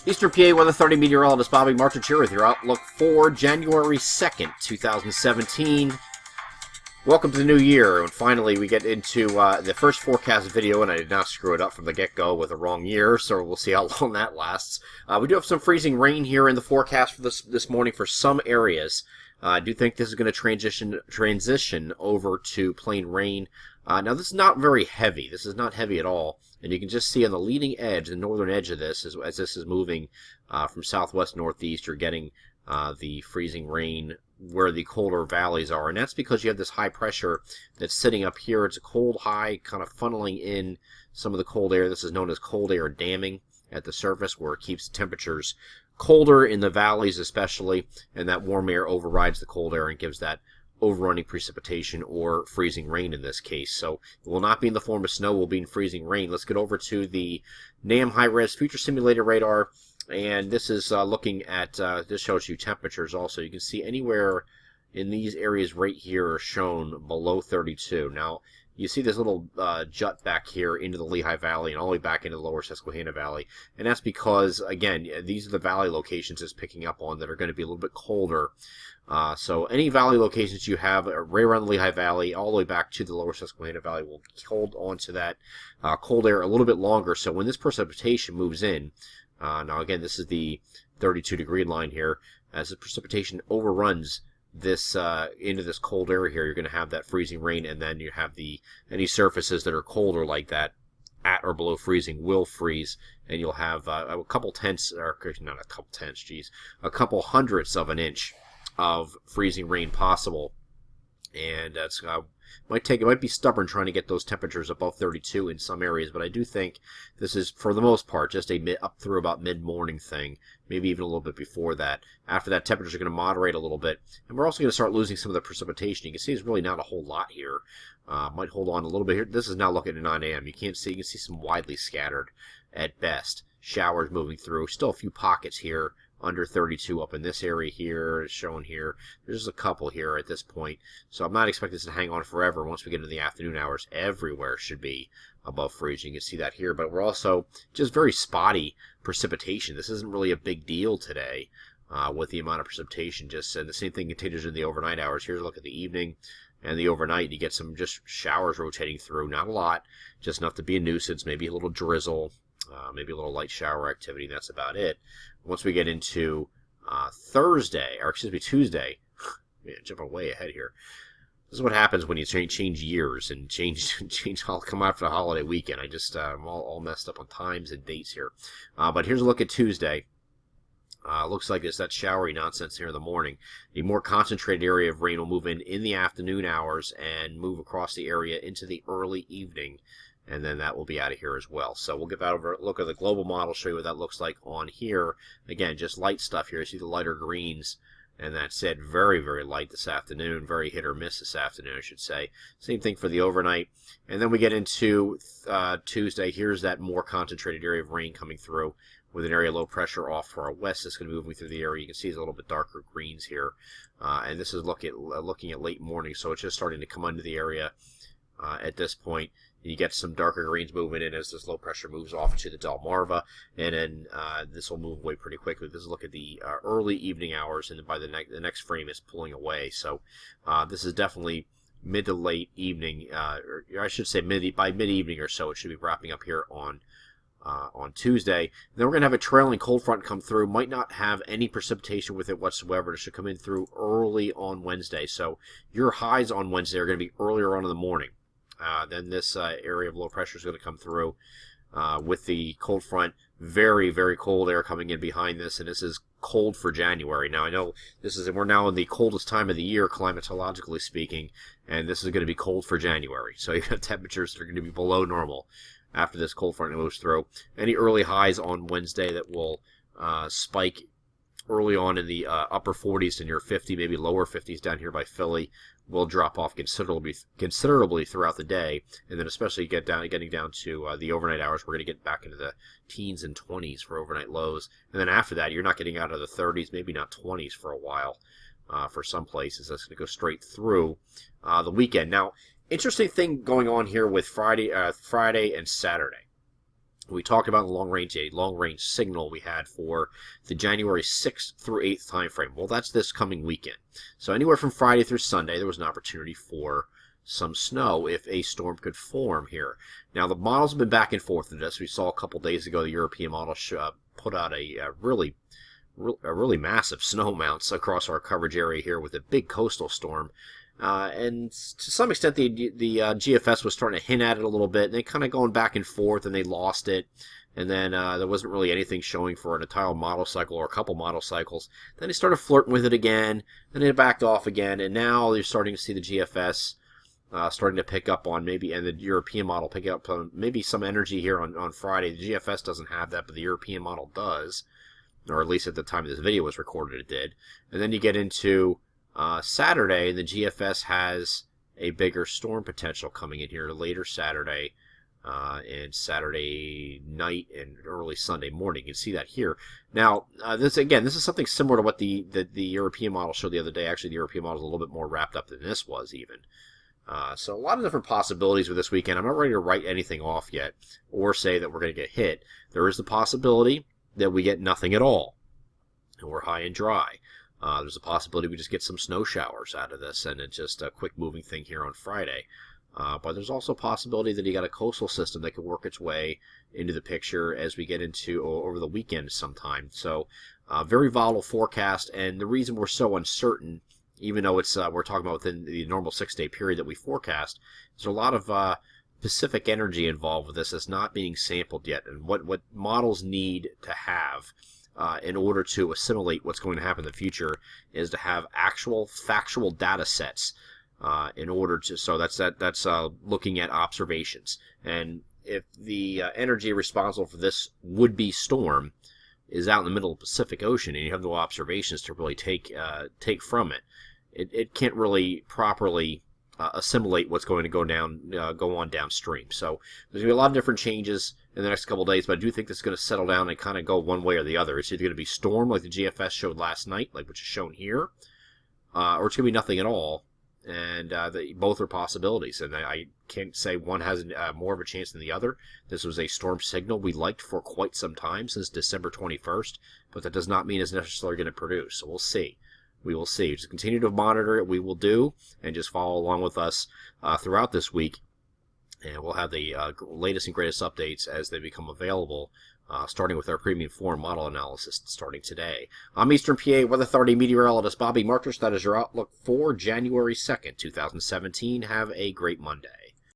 Eastern PA Weather 30 meteorologist Bobby Marchich here with your outlook for January 2nd, 2017. Welcome to the new year, and finally we get into the first forecast video, and I did not screw it up from the get-go with a wrong year, so we'll see how long that lasts. We do have some freezing rain here in the forecast for this morning for some areas. I do think this is going to transition over to plain rain. Now, this is not very heavy. This is not heavy at all. And you can just see on the leading edge, the northern edge of this, as this is moving from southwest northeast, you're getting the freezing rain where the colder valleys are. And that's because you have this high pressure that's sitting up here. It's a cold high kind of funneling in some of the cold air. This is known as cold air damming at the surface, where it keeps temperatures colder in the valleys especially, and that warm air overrides the cold air and gives that overrunning precipitation, or freezing rain in this case. So it will not be in the form of snow, it will be in freezing rain. Let's get over to the NAM high-res future simulator radar, and this is looking at, this shows you temperatures also. You can see anywhere in these areas right here are shown below 32. Now, you see this little jut back here into the Lehigh Valley and all the way back into the lower Susquehanna Valley. And that's because, again, these are the valley locations it's picking up on that are going to be a little bit colder. So any valley locations you have right around the Lehigh Valley all the way back to the lower Susquehanna Valley will hold on to that cold air a little bit longer. So when this precipitation moves in, now again, this is the 32-degree line here, as the precipitation overruns this into this cold air here, you're going to have that freezing rain, and then you have any surfaces that are colder like that at or below freezing will freeze, and you'll have a couple tenths, or not a couple tenths, geez, a couple hundredths of an inch of freezing rain possible. And that's it might be stubborn trying to get those temperatures above 32 in some areas, but I do think this is, for the most part, just up through about mid-morning thing, maybe even a little bit before that. After that, temperatures are going to moderate a little bit, and we're also going to start losing some of the precipitation. You can see there's really not a whole lot here. Might hold on a little bit here. This is now looking at 9 a.m. You can see some widely scattered at best showers moving through. Still a few pockets here under 32 up in this area here, is shown here. There's just a couple here at this point. So I'm not expecting this to hang on forever. Once we get into the afternoon hours, everywhere should be above freezing. You can see that here. But we're also just very spotty precipitation. This isn't really a big deal today with the amount of precipitation. And the same thing continues in the overnight hours. Here's a look at the evening and the overnight. You get some just showers rotating through. Not a lot, just enough to be a nuisance, maybe a little drizzle. Maybe a little light shower activity, and that's about it. Once we get into Tuesday, man, jumping way ahead here. This is what happens when you change years and change. I'll come after the holiday weekend. I'm all messed up on times and dates here. But here's a look at Tuesday. Looks like it's that showery nonsense here in the morning. A more concentrated area of rain will move in the afternoon hours and move across the area into the early evening. And then that will be out of here as well. So we'll get that over, look at the global model, show you what that looks like on here. Again, just light stuff here. You see the lighter greens, and that's it. Very, very light this afternoon. Very hit or miss this afternoon, I should say. Same thing for the overnight. And then we get into Tuesday. Here's that more concentrated area of rain coming through with an area of low pressure off to our west. That's going to be moving through the area. You can see it's a little bit darker greens here. And this is looking at late morning, so it's just starting to come into the area at this point. You get some darker greens moving in as this low pressure moves off to the Delmarva, and then this will move away pretty quickly. This is a look at the early evening hours, and by the next frame is pulling away. So this is definitely mid to late evening, or I should say by mid-evening or so. It should be wrapping up here on Tuesday. And then we're going to have a trailing cold front come through. Might not have any precipitation with it whatsoever. It should come in through early on Wednesday. So your highs on Wednesday are going to be earlier on in the morning. Then this area of low pressure is going to come through with the cold front. Very, very cold air coming in behind this, and this is cold for January. Now, I know we're now in the coldest time of the year, climatologically speaking, and this is going to be cold for January. So you have temperatures that are going to be below normal after this cold front moves through. Any early highs on Wednesday that will spike early on in the upper 40s to near 50, maybe lower 50s down here by Philly, will drop off considerably throughout the day, and then especially getting down to the overnight hours, we're going to get back into the teens and 20s for overnight lows, and then after that, you're not getting out of the 30s, maybe not 20s for a while for some places. That's going to go straight through the weekend. Now, interesting thing going on here with Friday and Saturday. We talked about a long-range signal we had for the January 6th through 8th time frame. Well, that's this coming weekend. So anywhere from Friday through Sunday, there was an opportunity for some snow if a storm could form here. Now, the models have been back and forth in this. We saw a couple days ago the European model put out a really massive snow mounts across our coverage area here with a big coastal storm. And to some extent, the GFS was starting to hint at it a little bit, and they kind of going back and forth, and they lost it. And then there wasn't really anything showing for an entire model cycle or a couple model cycles. Then they started flirting with it again, and they backed off again, and now you're starting to see the GFS starting to pick up on maybe, and the European model picking up on maybe some energy here on Friday. The GFS doesn't have that, but the European model does, or at least at the time this video was recorded, it did. And then you get into Saturday, the GFS has a bigger storm potential coming in here later Saturday and Saturday night and early Sunday morning. You can see that here. Now, this is something similar to what the European model showed the other day. Actually, the European model is a little bit more wrapped up than this was even. So a lot of different possibilities with this weekend. I'm not ready to write anything off yet or say that we're going to get hit. There is the possibility that we get nothing at all and we're high and dry. There's a possibility we just get some snow showers out of this, and it's just a quick moving thing here on Friday. But there's also a possibility that you got a coastal system that could work its way into the picture as we get into over the weekend sometime. So very volatile forecast, and the reason we're so uncertain, even though it's we're talking about within the normal 6-day period that we forecast, there's a lot of Pacific energy involved with this that's not being sampled yet, and what models need to have in order to assimilate what's going to happen in the future is to have actual factual data sets in order to, so that's looking at observations. And if the energy responsible for this would-be storm is out in the middle of the Pacific Ocean and you have no observations to really take from it, it can't really properly assimilate what's going to go on downstream. So there's going to be a lot of different changes in the next couple of days, but I do think this is going to settle down and kind of go one way or the other. It's either going to be storm like the GFS showed last night, like which is shown here, or it's going to be nothing at all, and both are possibilities. And I can't say one has more of a chance than the other. This was a storm signal we liked for quite some time, since December 21st, but that does not mean it's necessarily going to produce. So we'll see. We will see. Just continue to monitor it. We will do, and just follow along with us throughout this week. And we'll have the latest and greatest updates as they become available, starting with our premium form model analysis starting today. I'm Eastern PA Weather Authority meteorologist Bobby Marcus. That is your outlook for January 2nd, 2017. Have a great Monday.